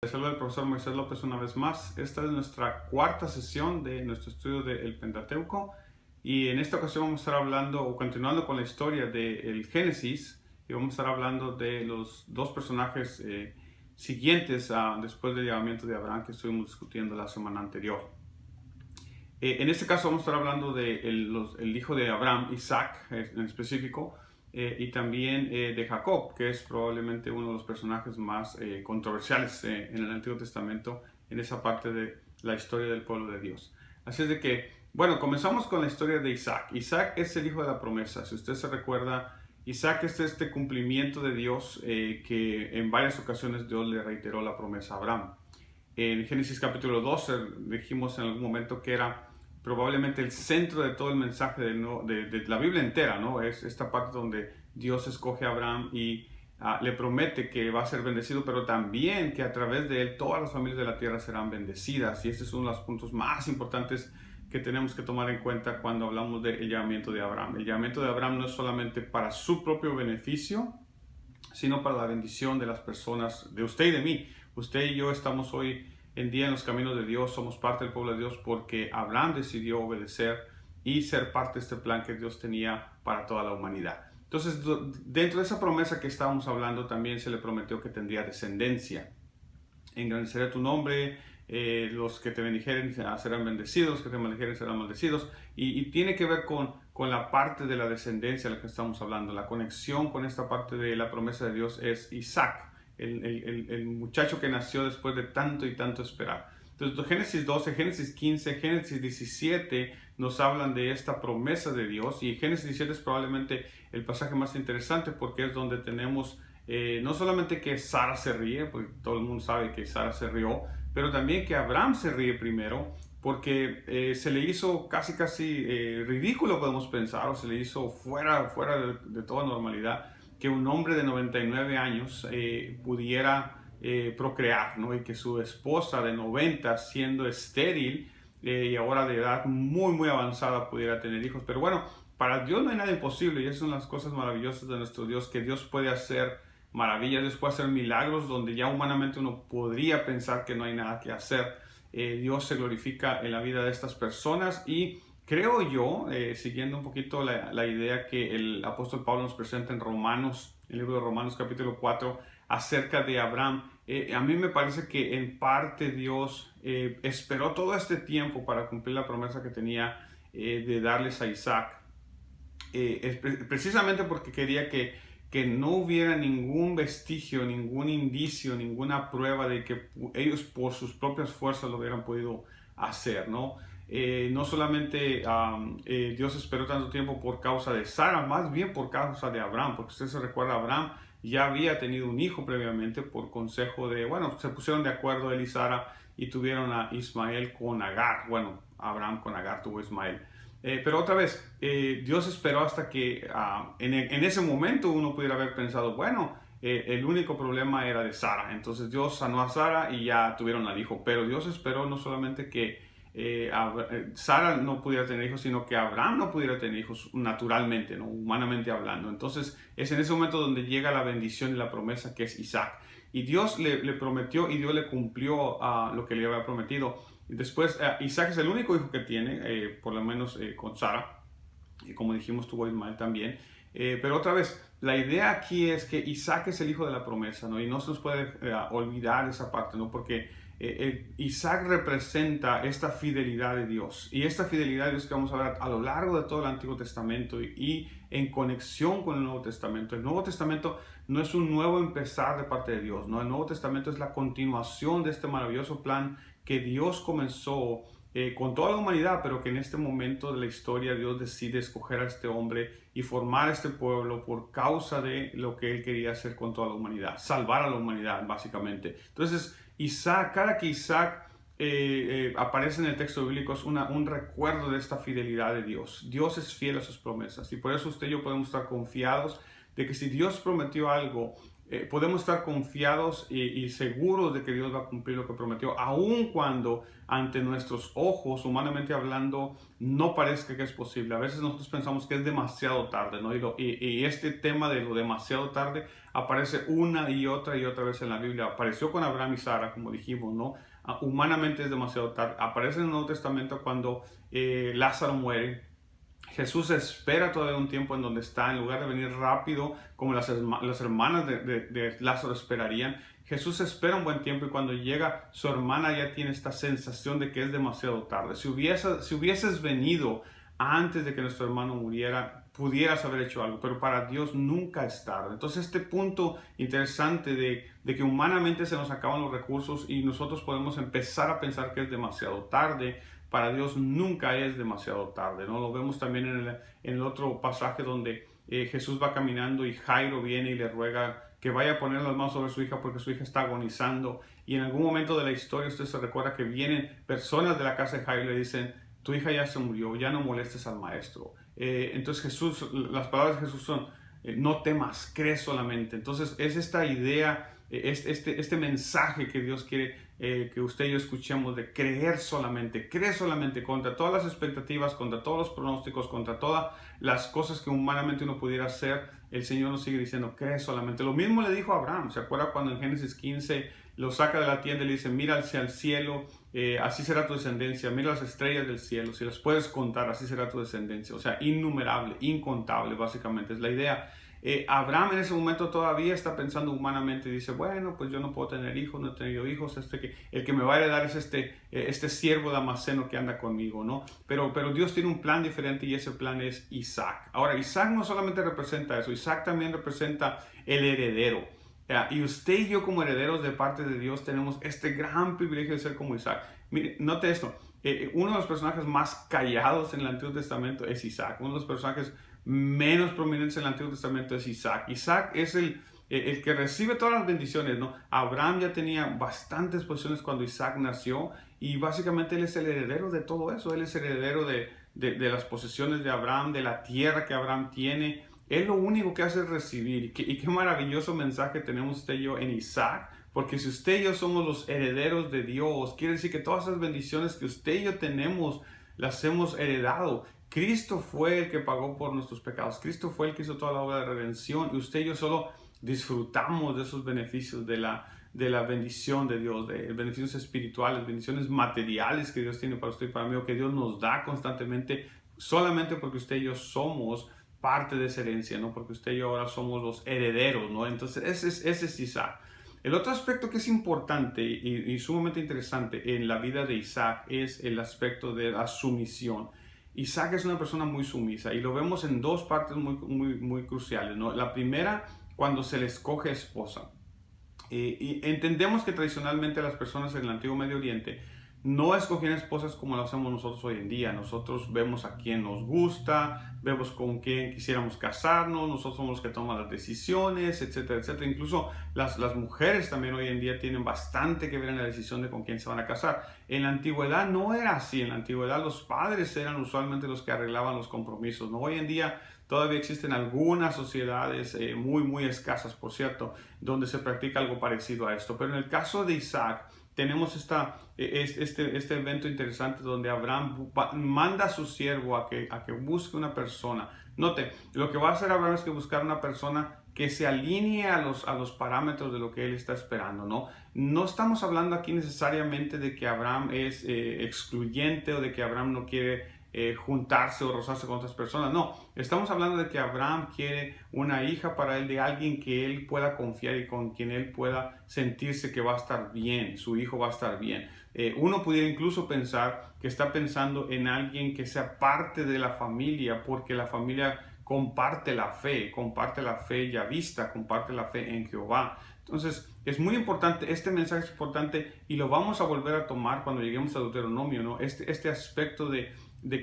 Les saluda el profesor Moisés López una vez más. Esta es nuestra cuarta sesión de nuestro estudio del Pentateuco y en esta ocasión vamos a estar hablando o continuando con la historia del Génesis y vamos a estar hablando de los dos personajes siguientes después del llamamiento de Abraham que estuvimos discutiendo la semana anterior. En este caso vamos a estar hablando del hijo de Abraham, Isaac en específico, y también de Jacob, que es probablemente uno de los personajes más controversiales en el Antiguo Testamento, en esa parte de la historia del pueblo de Dios. Así es de que, bueno, comenzamos con la historia de Isaac. Isaac es el hijo de la promesa. Si usted se recuerda, Isaac es este cumplimiento de Dios que en varias ocasiones Dios le reiteró la promesa a Abraham. En Génesis capítulo 12 dijimos en algún momento que era probablemente el centro de todo el mensaje de la Biblia entera, ¿no? Es esta parte donde Dios escoge a Abraham y le promete que va a ser bendecido, pero también que a través de él todas las familias de la tierra serán bendecidas. Y este es uno de los puntos más importantes que tenemos que tomar en cuenta cuando hablamos del llamamiento de Abraham. El llamamiento de Abraham no es solamente para su propio beneficio, sino para la bendición de las personas, de usted y de mí. Usted y yo estamos hoy en día en los caminos de Dios, somos parte del pueblo de Dios porque Abraham decidió obedecer y ser parte de este plan que Dios tenía para toda la humanidad. Entonces, dentro de esa promesa que estábamos hablando, también se le prometió que tendría descendencia. Engrandeceré tu nombre, los que te bendijeren serán bendecidos, los que te maldijeren serán maldecidos. Y tiene que ver con la parte de la descendencia de la que estamos hablando. La conexión con esta parte de la promesa de Dios es Isaac, el muchacho que nació después de tanto y tanto esperar. Entonces, Génesis 12, Génesis 15, Génesis 17 nos hablan de esta promesa de Dios, y Génesis 17 es probablemente el pasaje más interesante porque es donde tenemos no solamente que Sara se ríe, porque todo el mundo sabe que Sara se rió, pero también que Abraham se ríe primero porque se le hizo casi ridículo, podemos pensar, o se le hizo fuera de toda normalidad que un hombre de 99 años pudiera procrear, ¿no? Y que su esposa de 90, siendo estéril y ahora de edad muy avanzada, pudiera tener hijos. Pero bueno, para Dios no hay nada imposible, y esas son las cosas maravillosas de nuestro Dios, que Dios puede hacer maravillas, Dios puede hacer milagros donde ya humanamente uno podría pensar que no hay nada que hacer. Dios se glorifica en la vida de estas personas, y creo yo, siguiendo un poquito la idea que el apóstol Pablo nos presenta en Romanos, el libro de Romanos capítulo 4, acerca de Abraham, a mí me parece que en parte Dios esperó todo este tiempo para cumplir la promesa que tenía de darles a Isaac, precisamente porque quería que no hubiera ningún vestigio, ningún indicio, ninguna prueba de que ellos por sus propias fuerzas lo hubieran podido hacer, ¿no? No solamente Dios esperó tanto tiempo por causa de Sara, más bien por causa de Abraham, porque usted se recuerda, Abraham ya había tenido un hijo previamente por consejo de, bueno, se pusieron de acuerdo él y Sara y tuvieron a Ismael con Agar. Bueno, Abraham con Agar tuvo Ismael. Pero otra vez, Dios esperó hasta que en ese momento uno pudiera haber pensado, bueno, el único problema era de Sara. Entonces Dios sanó a Sara y ya tuvieron al hijo. Pero Dios esperó no solamente que Sara no pudiera tener hijos, sino que Abraham no pudiera tener hijos naturalmente, ¿no? Humanamente hablando. Entonces es en ese momento donde llega la bendición y la promesa, que es Isaac. Y Dios le prometió y Dios le cumplió lo que le había prometido. Después, Isaac es el único hijo que tiene, por lo menos con Sara, y como dijimos tuvo Ismael también. Pero otra vez, la idea aquí es que Isaac es el hijo de la promesa, ¿no? Y no se nos puede olvidar esa parte, ¿no? Porque Isaac representa esta fidelidad de Dios, y esta fidelidad de Dios que vamos a ver a lo largo de todo el Antiguo Testamento y en conexión con el Nuevo Testamento. El Nuevo Testamento no es un nuevo empezar de parte de Dios, ¿no? El Nuevo Testamento es la continuación de este maravilloso plan que Dios comenzó con toda la humanidad, pero que en este momento de la historia Dios decide escoger a este hombre y formar a este pueblo por causa de lo que Él quería hacer con toda la humanidad, salvar a la humanidad básicamente. Entonces Isaac, cada que Isaac aparece en el texto bíblico, es un recuerdo de esta fidelidad de Dios. Dios es fiel a sus promesas, y por eso usted y yo podemos estar confiados de que si Dios prometió algo podemos estar confiados y seguros de que Dios va a cumplir lo que prometió, aun cuando ante nuestros ojos, humanamente hablando, no parezca que es posible. A veces nosotros pensamos que es demasiado tarde, ¿no? Y este tema de lo demasiado tarde aparece una y otra vez en la Biblia. Apareció con Abraham y Sara, como dijimos, ¿no? Humanamente es demasiado tarde. Aparece en el Nuevo Testamento cuando Lázaro muere. Jesús espera todavía un tiempo en donde está, en lugar de venir rápido como las hermanas de Lázaro esperarían. Jesús espera un buen tiempo y cuando llega su hermana ya tiene esta sensación de que es demasiado tarde. Si hubieses venido antes de que nuestro hermano muriera, pudieras haber hecho algo, pero para Dios nunca es tarde. Entonces este punto interesante de que humanamente se nos acaban los recursos y nosotros podemos empezar a pensar que es demasiado tarde, para Dios nunca es demasiado tarde, ¿no? Lo vemos también en el otro pasaje donde Jesús va caminando y Jairo viene y le ruega que vaya a poner las manos sobre su hija porque su hija está agonizando. Y en algún momento de la historia usted se recuerda que vienen personas de la casa de Jairo y le dicen, tu hija ya se murió, ya no molestes al maestro. Entonces las palabras de Jesús son, no temas, cree solamente. Entonces es esta idea, este mensaje que Dios quiere que usted y yo escuchemos de creer solamente contra todas las expectativas, contra todos los pronósticos, contra todas las cosas que humanamente uno pudiera hacer. El Señor nos sigue diciendo, cree solamente. Lo mismo le dijo a Abraham. ¿Se acuerda cuando en Génesis 15 lo saca de la tienda y le dice, mira hacia el cielo, así será tu descendencia, mira las estrellas del cielo, si las puedes contar, así será tu descendencia? O sea, innumerable, incontable, básicamente es la idea. Abraham en ese momento todavía está pensando humanamente y dice, bueno, pues yo no puedo tener hijos, no he tenido hijos, el que me va a heredar es este siervo damasceno que anda conmigo, ¿no? Pero Dios tiene un plan diferente y ese plan es Isaac. Ahora, Isaac no solamente representa eso, Isaac también representa el heredero. Y usted y yo como herederos de parte de Dios tenemos este gran privilegio de ser como Isaac. Mire, note esto, uno de los personajes más callados en el Antiguo Testamento es Isaac, uno de los personajes menos prominentes en el Antiguo Testamento es Isaac. Isaac es el que recibe todas las bendiciones, ¿no? Abraham ya tenía bastantes posesiones cuando Isaac nació y básicamente él es el heredero de todo eso. Él es el heredero de las posesiones de Abraham, de la tierra que Abraham tiene. Él lo único que hace es recibir. Y qué maravilloso mensaje tenemos usted y yo en Isaac, porque si usted y yo somos los herederos de Dios, quiere decir que todas esas bendiciones que usted y yo tenemos, las hemos heredado. Cristo fue el que pagó por nuestros pecados. Cristo fue el que hizo toda la obra de redención y usted y yo solo disfrutamos de esos beneficios de la bendición de Dios, de beneficios espirituales, bendiciones materiales que Dios tiene para usted y para mí, o que Dios nos da constantemente, solamente porque usted y yo somos parte de esa herencia, ¿no? Porque usted y yo ahora somos los herederos, ¿no? Entonces ese es Isaac. El otro aspecto que es importante y sumamente interesante en la vida de Isaac es el aspecto de la sumisión. Isaac es una persona muy sumisa y lo vemos en dos partes muy cruciales, ¿no? La primera, cuando se le escoge esposa. Y entendemos que tradicionalmente las personas en el Antiguo Medio Oriente no escogían esposas como lo hacemos nosotros hoy en día. Nosotros vemos a quién nos gusta, vemos con quién quisiéramos casarnos, nosotros somos los que toman las decisiones, etcétera, etcétera. Incluso las mujeres también hoy en día tienen bastante que ver en la decisión de con quién se van a casar. En la antigüedad no era así. En la antigüedad los padres eran usualmente los que arreglaban los compromisos, ¿no? Hoy en día todavía existen algunas sociedades muy escasas, por cierto, donde se practica algo parecido a esto. Pero en el caso de Isaac, tenemos este evento interesante donde Abraham manda a su siervo a que busque una persona. Note, lo que va a hacer Abraham es que buscar una persona que se alinee a los parámetros de lo que él está esperando, ¿no? No estamos hablando aquí necesariamente de que Abraham es excluyente o de que Abraham no quiere juntarse o rozarse con otras personas. No, estamos hablando de que Abraham quiere una hija para él, de alguien que él pueda confiar y con quien él pueda sentirse que va a estar bien, su hijo va a estar bien. Uno pudiera incluso pensar que está pensando en alguien que sea parte de la familia, porque la familia comparte la fe ya vista, comparte la fe en Jehová. Entonces, es muy importante, este mensaje es importante y lo vamos a volver a tomar cuando lleguemos a Deuteronomio, ¿no? Este aspecto de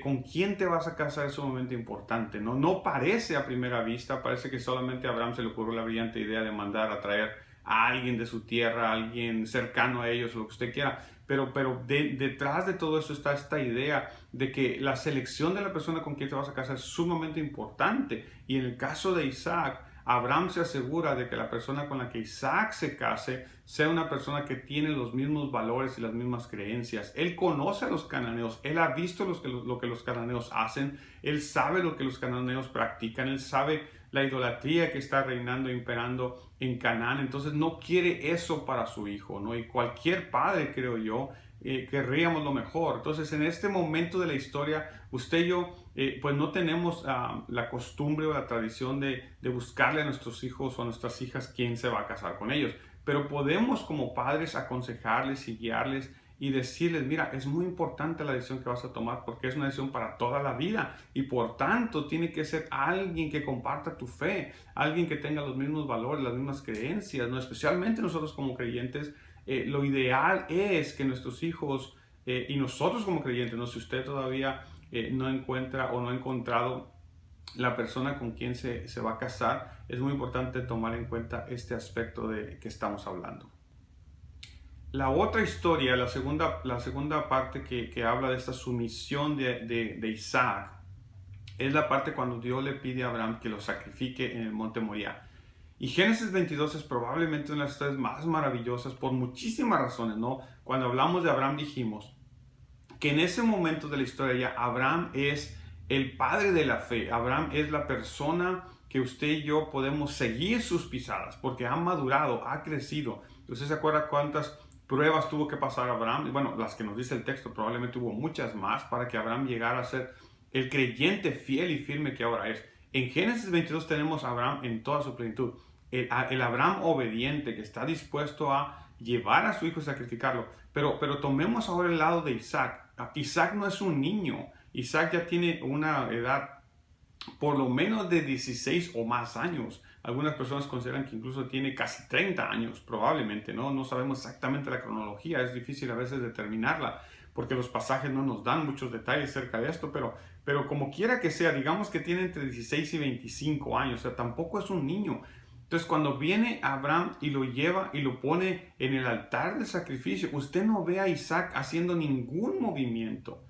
con quién te vas a casar es sumamente importante, ¿no? No parece a primera vista, parece que solamente a Abraham se le ocurrió la brillante idea de mandar a traer a alguien de su tierra, a alguien cercano a ellos, lo que usted quiera, pero detrás de todo eso está esta idea de que la selección de la persona con quien te vas a casar es sumamente importante. Y en el caso de Isaac, Abraham se asegura de que la persona con la que Isaac se case sea una persona que tiene los mismos valores y las mismas creencias. Él conoce a los cananeos, él ha visto lo que los cananeos hacen, él sabe lo que los cananeos practican, él sabe la idolatría que está reinando e imperando en Canaán. Entonces no quiere eso para su hijo, ¿no? Y cualquier padre, creo yo, querríamos lo mejor. Entonces, en este momento de la historia, usted y yo, pues no tenemos la costumbre o la tradición de buscarle a nuestros hijos o a nuestras hijas quién se va a casar con ellos. Pero podemos como padres aconsejarles y guiarles y decirles, mira, es muy importante la decisión que vas a tomar porque es una decisión para toda la vida y por tanto tiene que ser alguien que comparta tu fe, alguien que tenga los mismos valores, las mismas creencias, ¿no? Especialmente nosotros como creyentes. Lo ideal es que nuestros hijos y nosotros como creyentes, ¿no? Si usted todavía no encuentra o no ha encontrado la persona con quien se va a casar, es muy importante tomar en cuenta este aspecto de que estamos hablando. La otra historia, la segunda parte que habla de esta sumisión de Isaac, es la parte cuando Dios le pide a Abraham que lo sacrifique en el monte Moriah. Y Génesis 22 es probablemente una de las historias más maravillosas por muchísimas razones, ¿no? Cuando hablamos de Abraham dijimos que en ese momento de la historia ya Abraham es el padre de la fe. Abraham es la persona que usted y yo podemos seguir sus pisadas porque ha madurado, ha crecido. ¿Usted se acuerda cuántas pruebas tuvo que pasar Abraham? Bueno, las que nos dice el texto, probablemente hubo muchas más para que Abraham llegara a ser el creyente fiel y firme que ahora es. En Génesis 22 tenemos a Abraham en toda su plenitud. El Abraham obediente que está dispuesto a llevar a su hijo y sacrificarlo. Pero tomemos ahora el lado de Isaac. Isaac no es un niño. Isaac ya tiene una edad por lo menos de 16 o más años. Algunas personas consideran que incluso tiene casi 30 años, probablemente, ¿no? No sabemos exactamente la cronología, es difícil a veces determinarla, porque los pasajes no nos dan muchos detalles acerca de esto, pero como quiera que sea, digamos que tiene entre 16 y 25 años, o sea, tampoco es un niño. Entonces, cuando viene Abraham y lo lleva y lo pone en el altar de sacrificio, usted no ve a Isaac haciendo ningún movimiento.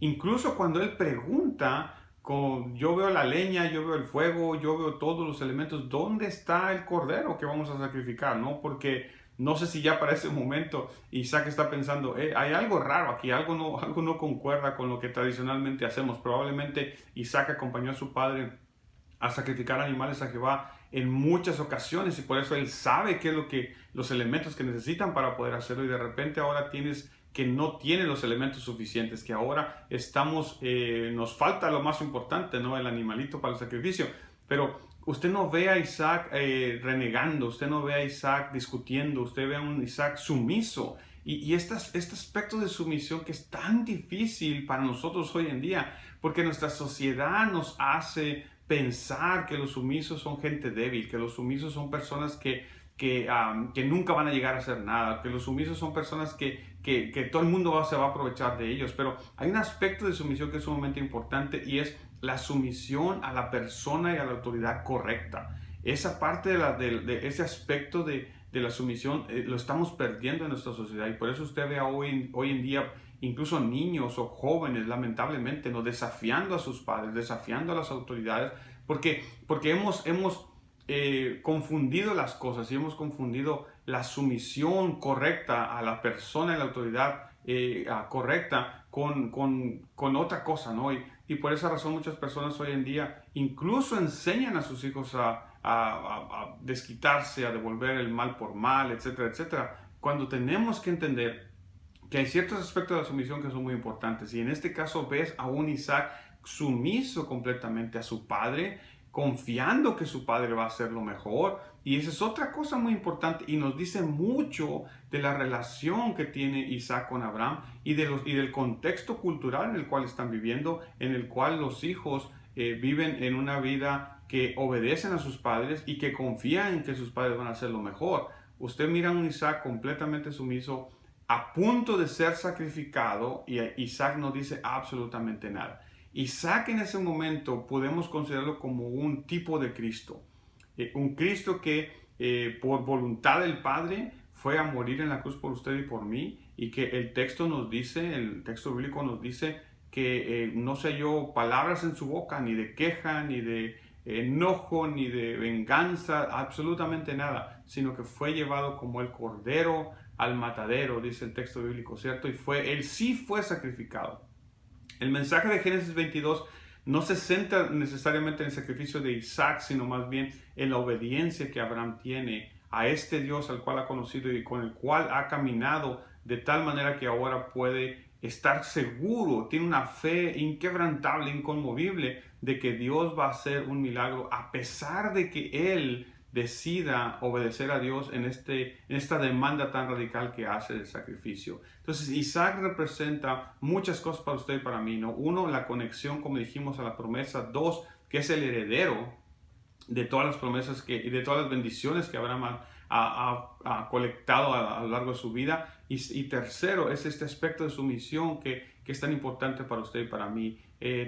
Incluso cuando él pregunta, yo veo la leña, yo veo el fuego, yo veo todos los elementos, ¿dónde está el cordero que vamos a sacrificar? ¿No? Porque no sé si ya para ese momento Isaac está pensando, hay algo raro aquí, algo no concuerda con lo que tradicionalmente hacemos. Probablemente Isaac acompañó a su padre a sacrificar animales a Jehová en muchas ocasiones y por eso él sabe qué es los elementos que necesitan para poder hacerlo, y de repente ahora tienes que no tiene los elementos suficientes, que ahora nos falta lo más importante, ¿no? El animalito para el sacrificio. Pero usted no ve a Isaac renegando, usted no ve a Isaac discutiendo, usted ve a un Isaac sumiso. Y este aspecto de sumisión que es tan difícil para nosotros hoy en día, porque nuestra sociedad nos hace pensar que los sumisos son gente débil, que los sumisos son personas que nunca van a llegar a hacer nada, que los sumisos son personas que todo el mundo se va a aprovechar de ellos. Pero hay un aspecto de sumisión que es sumamente importante y es la sumisión a la persona y a la autoridad correcta. Esa parte de ese aspecto de la sumisión lo estamos perdiendo en nuestra sociedad, y por eso usted ve hoy en día incluso niños o jóvenes, lamentablemente, ¿no? Desafiando a sus padres, desafiando a las autoridades, porque hemos confundido las cosas y hemos confundido la sumisión correcta a la persona y la autoridad correcta con otra cosa, ¿no? Y por esa razón muchas personas hoy en día incluso enseñan a sus hijos a desquitarse, a devolver el mal por mal, etcétera, etcétera, cuando tenemos que entender que hay ciertos aspectos de la sumisión que son muy importantes. Y en este caso ves a un Isaac sumiso completamente a su padre, confiando que su padre va a hacer lo mejor. Y esa es otra cosa muy importante y nos dice mucho de la relación que tiene Isaac con Abraham y del contexto cultural en el cual están viviendo, en el cual los hijos viven en una vida que obedecen a sus padres y que confían en que sus padres van a hacer lo mejor. Usted mira a un Isaac completamente sumiso, a punto de ser sacrificado, y Isaac no dice absolutamente nada. Isaac en ese momento podemos considerarlo como un tipo de Cristo. Un Cristo que por voluntad del Padre fue a morir en la cruz por usted y por mí, y que el texto bíblico nos dice que no se halló palabras en su boca, ni de queja, ni de enojo, ni de venganza, absolutamente nada, sino que fue llevado como el cordero al matadero, dice el texto bíblico, ¿cierto? Y él sí fue sacrificado. El mensaje de Génesis 22 no se centra necesariamente en el sacrificio de Isaac, sino más bien en la obediencia que Abraham tiene a este Dios al cual ha conocido y con el cual ha caminado, de tal manera que ahora puede estar seguro, tiene una fe inquebrantable, inconmovible, de que Dios va a hacer un milagro a pesar de que él decida obedecer a Dios en esta demanda tan radical que hace del sacrificio. Entonces Isaac representa muchas cosas para usted y para mí, ¿no? Uno, la conexión, como dijimos, a la promesa. Dos, que es el heredero de todas las promesas y de todas las bendiciones que Abraham ha colectado a lo largo de su vida. Y tercero, es este aspecto de su misión que es tan importante para usted y para mí.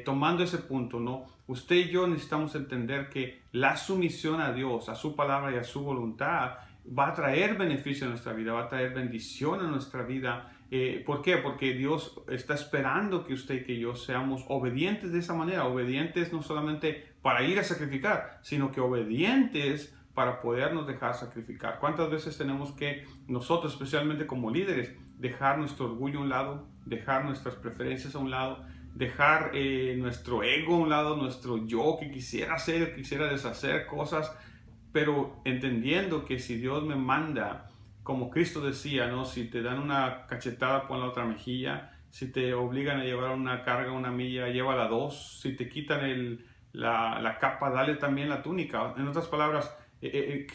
Tomando ese punto, ¿no? Usted y yo necesitamos entender que la sumisión a Dios, a su palabra y a su voluntad va a traer beneficio a nuestra vida, va a traer bendición a nuestra vida. ¿Por qué? Porque Dios está esperando que usted y que yo seamos obedientes de esa manera, obedientes no solamente para ir a sacrificar, sino que obedientes para podernos dejar sacrificar. ¿Cuántas veces tenemos que nosotros, especialmente como líderes, dejar nuestro orgullo a un lado, dejar nuestras preferencias a un lado, dejar nuestro ego a un lado, nuestro yo que quisiera hacer, quisiera deshacer cosas, pero entendiendo que si Dios me manda, como Cristo decía, ¿no? Si te dan una cachetada, pon la otra mejilla. Si te obligan a llevar una carga, una milla, llévala dos. Si te quitan la capa, dale también la túnica. En otras palabras,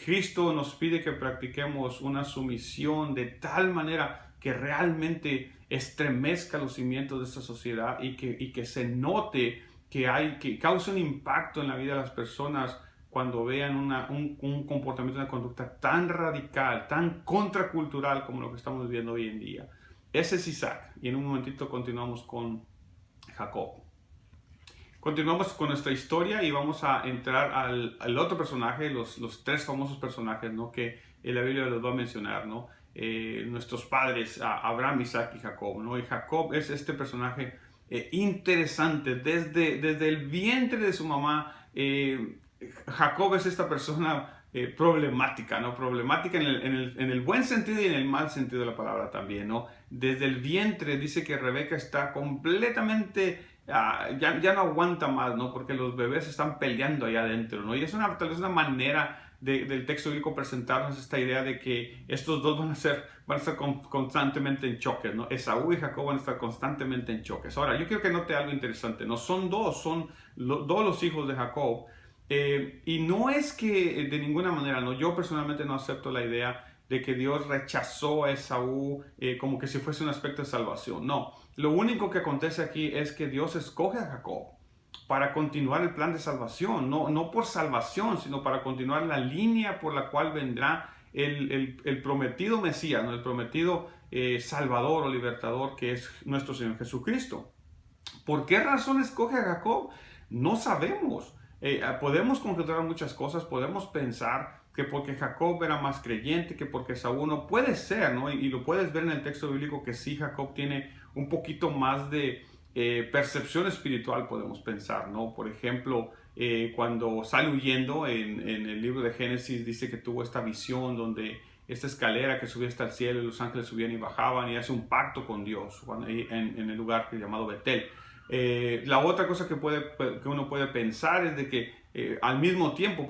Cristo nos pide que practiquemos una sumisión de tal manera que realmente estremezca los cimientos de esta sociedad y que se note que cause un impacto en la vida de las personas cuando vean un comportamiento, una conducta tan radical, tan contracultural como lo que estamos viviendo hoy en día. Ese es Isaac. Y en un momentito continuamos con Jacob. Continuamos con nuestra historia y vamos a entrar al otro personaje, los tres famosos personajes, ¿no? Que la Biblia los va a mencionar, ¿no? Nuestros padres, Abraham, Isaac y Jacob, ¿no? Y Jacob es este personaje interesante. Desde el vientre de su mamá, Jacob es esta persona problemática, ¿no? Problemática en el buen sentido y en el mal sentido de la palabra también, ¿no? Desde el vientre dice que Rebeca está completamente, ya no aguanta más, ¿no? Porque los bebés están peleando allá adentro, ¿no? Y es tal vez una manera del texto bíblico presentarnos esta idea de que estos dos van a estar constantemente en choques, ¿no? Esaú y Jacob van a estar constantemente en choques. Ahora, yo quiero que note algo interesante, ¿no? Son dos los hijos de Jacob. Y no es que de ninguna manera, ¿no? Yo personalmente no acepto la idea de que Dios rechazó a Esaú como que si fuese un aspecto de salvación. No, lo único que acontece aquí es que Dios escoge a Jacob para continuar el plan de salvación, no por salvación, sino para continuar la línea por la cual vendrá el prometido Mesías, ¿no? El prometido Salvador o Libertador que es nuestro Señor Jesucristo. ¿Por qué razón escoge a Jacob? No sabemos. Podemos conjeturar muchas cosas, podemos pensar que porque Jacob era más creyente, que porque Esaú no puede ser, ¿no? Y lo puedes ver en el texto bíblico que sí, Jacob tiene un poquito más de percepción espiritual, podemos pensar, ¿no? Por ejemplo, cuando sale huyendo en el libro de Génesis dice que tuvo esta visión donde esta escalera que subía hasta el cielo y los ángeles subían y bajaban y hace un pacto con Dios en el lugar llamado Betel. La otra cosa que uno puede pensar es de que al mismo tiempo,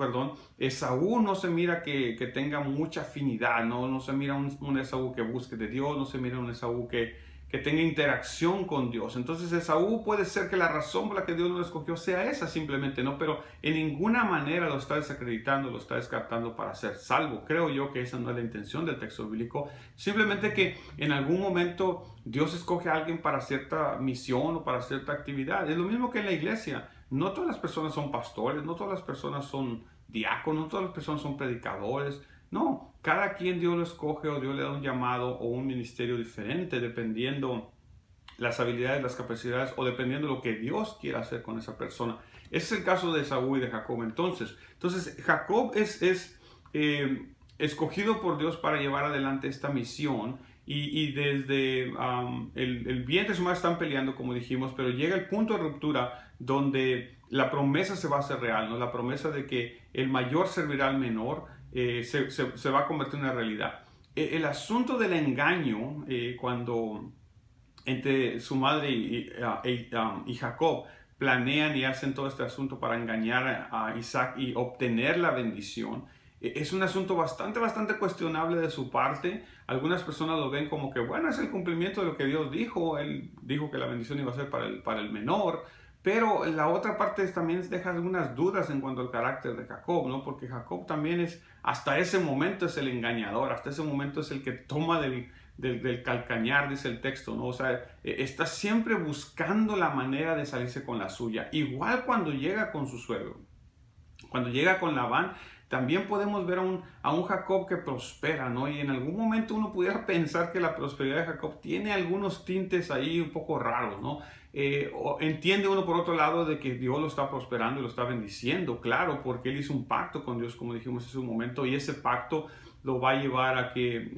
Esaú no se mira que tenga mucha afinidad, no se mira un Esaú que busque de Dios, no se mira un Esaú que tenga interacción con Dios. Entonces Esaú puede ser que la razón por la que Dios lo escogió sea esa simplemente, ¿no? Pero en ninguna manera lo está desacreditando, lo está descartando para ser salvo. Creo yo que esa no es la intención del texto bíblico. Simplemente que en algún momento Dios escoge a alguien para cierta misión o para cierta actividad. Es lo mismo que en la iglesia. No todas las personas son pastores, no todas las personas son diáconos, no todas las personas son predicadores. No, cada quien Dios lo escoge o Dios le da un llamado o un ministerio diferente dependiendo las habilidades, las capacidades o dependiendo lo que Dios quiera hacer con esa persona. Ese es el caso de Esaú y de Jacob. Entonces Jacob es escogido por Dios para llevar adelante esta misión y desde el vientre de su madre están peleando, como dijimos, pero llega el punto de ruptura donde la promesa se va a hacer real, ¿no? La promesa de que el mayor servirá al menor se va a convertir en una realidad. El asunto del engaño, cuando entre su madre y Jacob planean y hacen todo este asunto para engañar a Isaac y obtener la bendición, es un asunto bastante cuestionable de su parte. Algunas personas lo ven como que, bueno, es el cumplimiento de lo que Dios dijo. Él dijo que la bendición iba a ser para el menor. Pero la otra parte también deja algunas dudas en cuanto al carácter de Jacob, ¿no? Porque Jacob también hasta ese momento es el engañador, hasta ese momento es el que toma del calcañar, dice el texto, ¿no? O sea, está siempre buscando la manera de salirse con la suya. Igual cuando llega con su suegro, cuando llega con Labán, también podemos ver a un Jacob que prospera, ¿no? Y en algún momento uno pudiera pensar que la prosperidad de Jacob tiene algunos tintes ahí un poco raros, ¿no? Entiende uno por otro lado de que Dios lo está prosperando y lo está bendiciendo, claro, porque él hizo un pacto con Dios, como dijimos hace un momento, y ese pacto lo va a llevar a que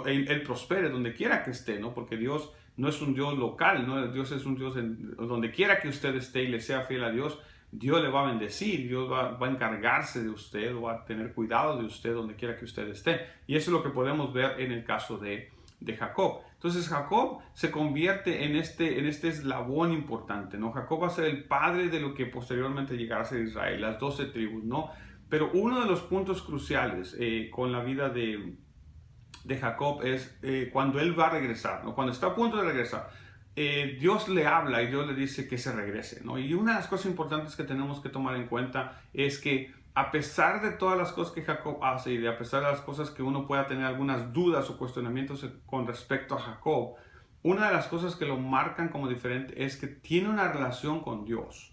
él prospere donde quiera que esté, ¿no? Porque Dios no es un Dios local, ¿no? Dios es un Dios donde quiera que usted esté y le sea fiel a Dios. Dios le va a bendecir, Dios va a encargarse de usted, va a tener cuidado de usted donde quiera que usted esté. Y eso es lo que podemos ver en el caso de Jacob. Entonces Jacob se convierte en este eslabón importante, ¿no? Jacob va a ser el padre de lo que posteriormente llegará a ser Israel, las 12 tribus, ¿no? Pero uno de los puntos cruciales con la vida de Jacob es cuando él va a regresar, ¿no? Cuando está a punto de regresar. Dios le habla y Dios le dice que se regrese, ¿no? Y una de las cosas importantes que tenemos que tomar en cuenta es que a pesar de todas las cosas que Jacob hace y a pesar de las cosas que uno pueda tener algunas dudas o cuestionamientos con respecto a Jacob, una de las cosas que lo marcan como diferente es que tiene una relación con Dios.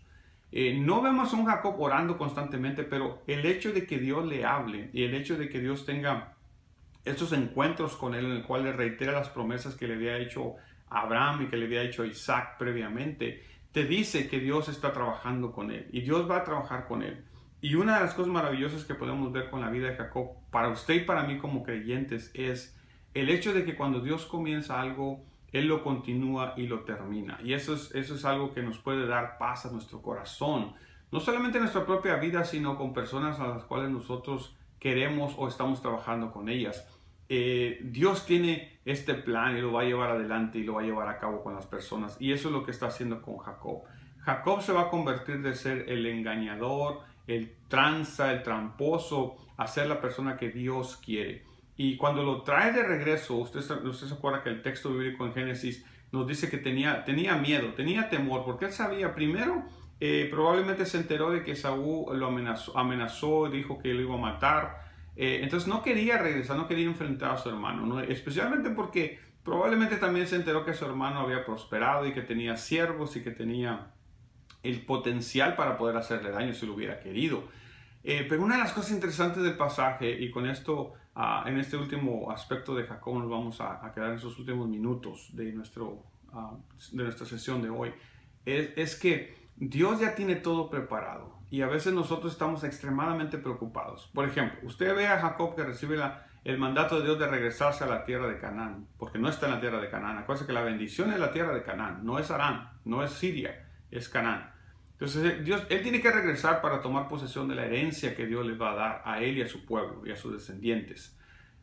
No vemos a un Jacob orando constantemente, pero el hecho de que Dios le hable y el hecho de que Dios tenga estos encuentros con él en el cual le reitera las promesas que le había hecho Abraham y que le había hecho Isaac previamente, te dice que Dios está trabajando con él y Dios va a trabajar con él. Y una de las cosas maravillosas que podemos ver con la vida de Jacob, para usted y para mí como creyentes, es el hecho de que cuando Dios comienza algo, Él lo continúa y lo termina. Y eso es algo que nos puede dar paz a nuestro corazón, no solamente en nuestra propia vida, sino con personas a las cuales nosotros queremos o estamos trabajando con ellas. Dios tiene este plan y lo va a llevar adelante y lo va a llevar a cabo con las personas. Y eso es lo que está haciendo con Jacob. Jacob se va a convertir de ser el engañador, el tranza, el tramposo, a ser la persona que Dios quiere. Y cuando lo trae de regreso, usted se acuerda que el texto bíblico en Génesis nos dice que tenía miedo, tenía temor, porque él sabía, primero, probablemente se enteró de que Saúl lo amenazó, dijo que lo iba a matar. Entonces no quería regresar, no quería enfrentar a su hermano, ¿no? Especialmente porque probablemente también se enteró que su hermano había prosperado y que tenía siervos y que tenía el potencial para poder hacerle daño si lo hubiera querido. Pero una de las cosas interesantes del pasaje, y con esto, en este último aspecto de Jacob nos vamos a quedar en esos últimos minutos de nuestra sesión de hoy, es que Dios ya tiene todo preparado y a veces nosotros estamos extremadamente preocupados. Por ejemplo, usted ve a Jacob que recibe el mandato de Dios de regresarse a la tierra de Canaán, porque no está en la tierra de Canaán. Acuérdense que la bendición es la tierra de Canaán, no es Harán, no es Siria, es Canaán. Entonces él tiene que regresar para tomar posesión de la herencia que Dios le va a dar a él y a su pueblo y a sus descendientes.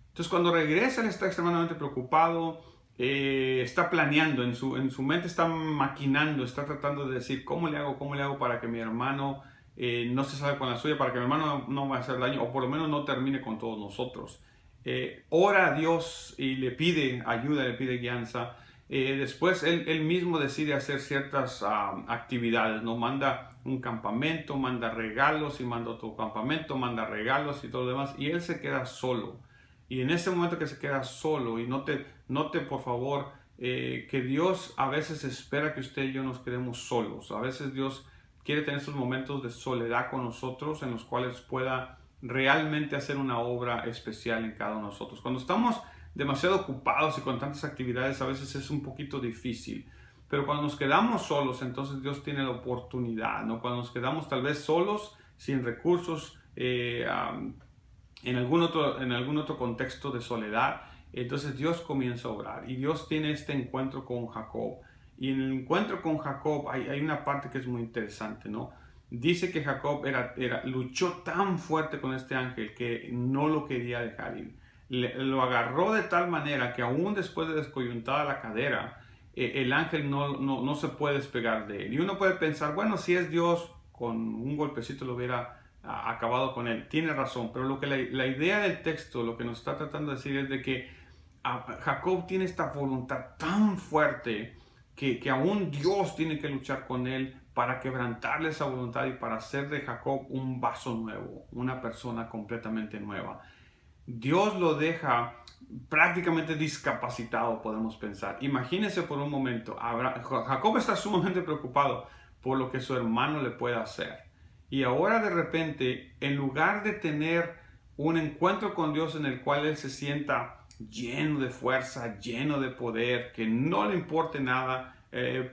Entonces cuando regresa él está extremadamente preocupado, está planeando, en su mente está maquinando, está tratando de decir cómo le hago para que mi hermano no se salga con la suya, para que mi hermano no vaya a hacer daño o por lo menos no termine con todos nosotros. Ora a Dios y le pide ayuda, le pide guianza. Después él mismo decide hacer ciertas actividades, ¿no? Manda un campamento, manda regalos y manda otro campamento, manda regalos y todo lo demás, y él se queda solo. Y en ese momento que se queda solo, y note por favor que Dios a veces espera que usted y yo nos quedemos solos. A veces Dios quiere tener esos momentos de soledad con nosotros en los cuales pueda realmente hacer una obra especial en cada uno de nosotros. Cuando estamos demasiado ocupados y con tantas actividades a veces es un poquito difícil, pero cuando nos quedamos solos entonces Dios tiene la oportunidad, ¿no? Cuando nos quedamos tal vez solos, sin recursos, en algún otro contexto de soledad, Entonces Dios comienza a obrar y Dios tiene este encuentro con Jacob. Y en el encuentro con Jacob hay una parte que es muy interesante, ¿no? Dice que Jacob luchó tan fuerte con este ángel que no lo quería dejar ir. Lo agarró de tal manera que aún después de descoyuntada la cadera, el ángel no se puede despegar de él. Y uno puede pensar, bueno, si es Dios, con un golpecito lo hubiera acabado con él. Tiene razón, pero lo que la idea del texto, lo que nos está tratando de decir es de que Jacob tiene esta voluntad tan fuerte que aún Dios tiene que luchar con él para quebrantarle esa voluntad y para hacer de Jacob un vaso nuevo, una persona completamente nueva. Dios lo deja prácticamente discapacitado, podemos pensar. Imagínense por un momento, Jacob está sumamente preocupado por lo que su hermano le pueda hacer. Y ahora de repente, en lugar de tener un encuentro con Dios en el cual él se sienta lleno de fuerza, lleno de poder, que no le importe nada,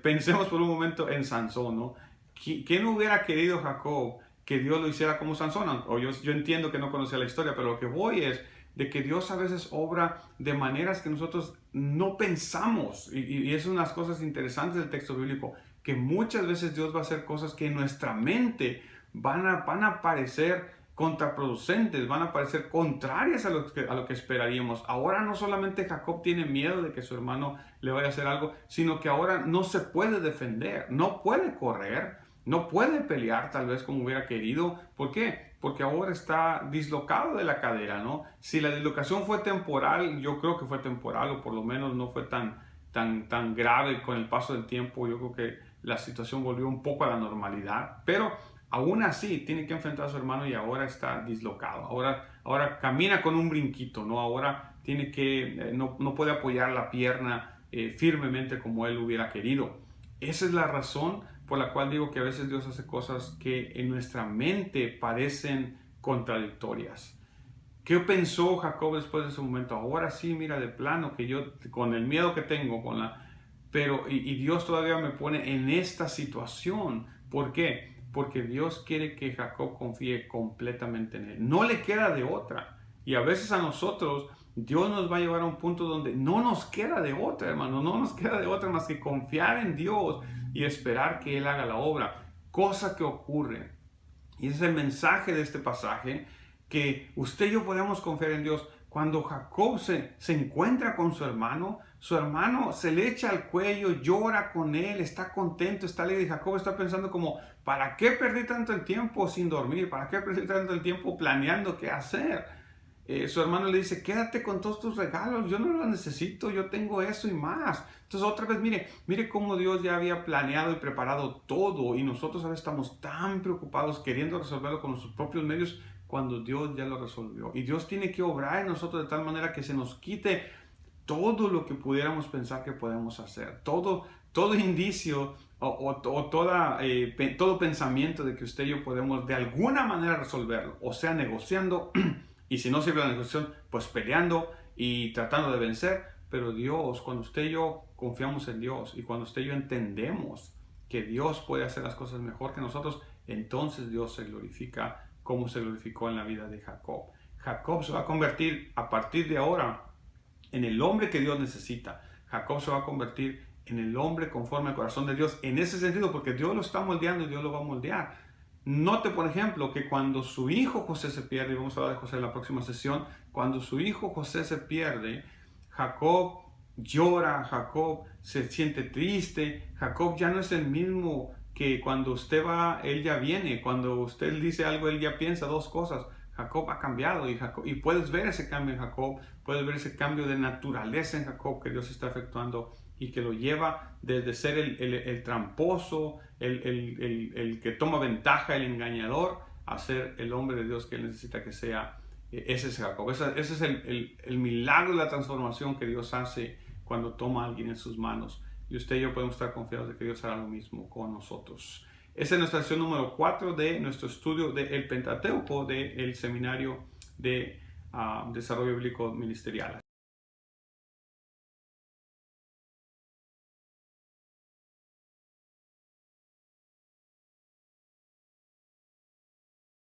pensemos por un momento en Sansón, ¿no? ¿Quién hubiera querido Jacob que Dios lo hiciera como Sansón? O yo entiendo que no conocía la historia, pero lo que voy es de que Dios a veces obra de maneras que nosotros no pensamos. Y es unas cosas interesantes del texto bíblico, que muchas veces Dios va a hacer cosas que en nuestra mente van a parecer contraproducentes, van a parecer contrarias a lo que esperaríamos. Ahora no solamente Jacob tiene miedo de que su hermano le vaya a hacer algo, sino que ahora no se puede defender, no puede correr, no puede pelear tal vez como hubiera querido. ¿Por qué? Porque ahora está dislocado de la cadera, ¿no? Si la dislocación fue temporal, yo creo que fue temporal, o por lo menos no fue tan grave con el paso del tiempo. Yo creo que la situación volvió un poco a la normalidad, pero aún así tiene que enfrentar a su hermano y ahora está dislocado. Ahora camina con un brinquito, ¿no? Ahora tiene que, no puede apoyar la pierna firmemente como él hubiera querido. Esa es la razón por la cual digo que a veces Dios hace cosas que en nuestra mente parecen contradictorias. ¿Qué pensó Jacob después de ese momento? Ahora sí, mira, de plano, que yo con el miedo que tengo, y Dios todavía me pone en esta situación. ¿Por qué? Porque Dios quiere que Jacob confíe completamente en él. No le queda de otra. Y a veces a nosotros Dios nos va a llevar a un punto donde no nos queda de otra, hermano. No nos queda de otra más que confiar en Dios y esperar que Él haga la obra. Cosa que ocurre. Y ese es el mensaje de este pasaje, que usted y yo podemos confiar en Dios. Cuando Jacob se encuentra con su hermano se le echa al cuello, llora con él, está contento, está alegre. Y Jacob está pensando como, ¿para qué perdí tanto el tiempo sin dormir? ¿Para qué perdí tanto el tiempo planeando qué hacer? Su hermano le dice, quédate con todos tus regalos, yo no los necesito, yo tengo eso y más. Entonces otra vez mire cómo Dios ya había planeado y preparado todo, y nosotros ahora estamos tan preocupados queriendo resolverlo con nuestros propios medios cuando Dios ya lo resolvió. Y Dios tiene que obrar en nosotros de tal manera que se nos quite todo lo que pudiéramos pensar que podemos hacer, todo indicio todo pensamiento de que usted y yo podemos de alguna manera resolverlo, o sea, negociando, y si no sirve la negociación, pues peleando y tratando de vencer. Pero Dios, cuando usted y yo confiamos en Dios, y cuando usted y yo entendemos que Dios puede hacer las cosas mejor que nosotros, entonces Dios se glorifica como se glorificó en la vida de Jacob. Jacob se va a convertir a partir de ahora en el hombre que Dios necesita. Jacob se va a convertir en el hombre conforme al corazón de Dios, en ese sentido, porque Dios lo está moldeando y Dios lo va a moldear. Note, por ejemplo, que cuando su hijo José se pierde, y vamos a hablar de José en la próxima sesión, cuando su hijo José se pierde, Jacob llora, Jacob se siente triste, Jacob ya no es el mismo que cuando usted va, él ya viene, cuando usted dice algo, él ya piensa dos cosas. Jacob ha cambiado y puedes ver ese cambio en Jacob, puedes ver ese cambio de naturaleza en Jacob que Dios está efectuando y que lo lleva desde ser el tramposo, el que toma ventaja, el engañador, a ser el hombre de Dios que él necesita que sea. Ese es Jacob. Ese es el milagro de la transformación que Dios hace cuando toma a alguien en sus manos. Y usted y yo podemos estar confiados de que Dios hará lo mismo con nosotros. Esa es nuestra sesión número 4 de nuestro estudio del Pentateuco del Seminario de Desarrollo Bíblico Ministerial.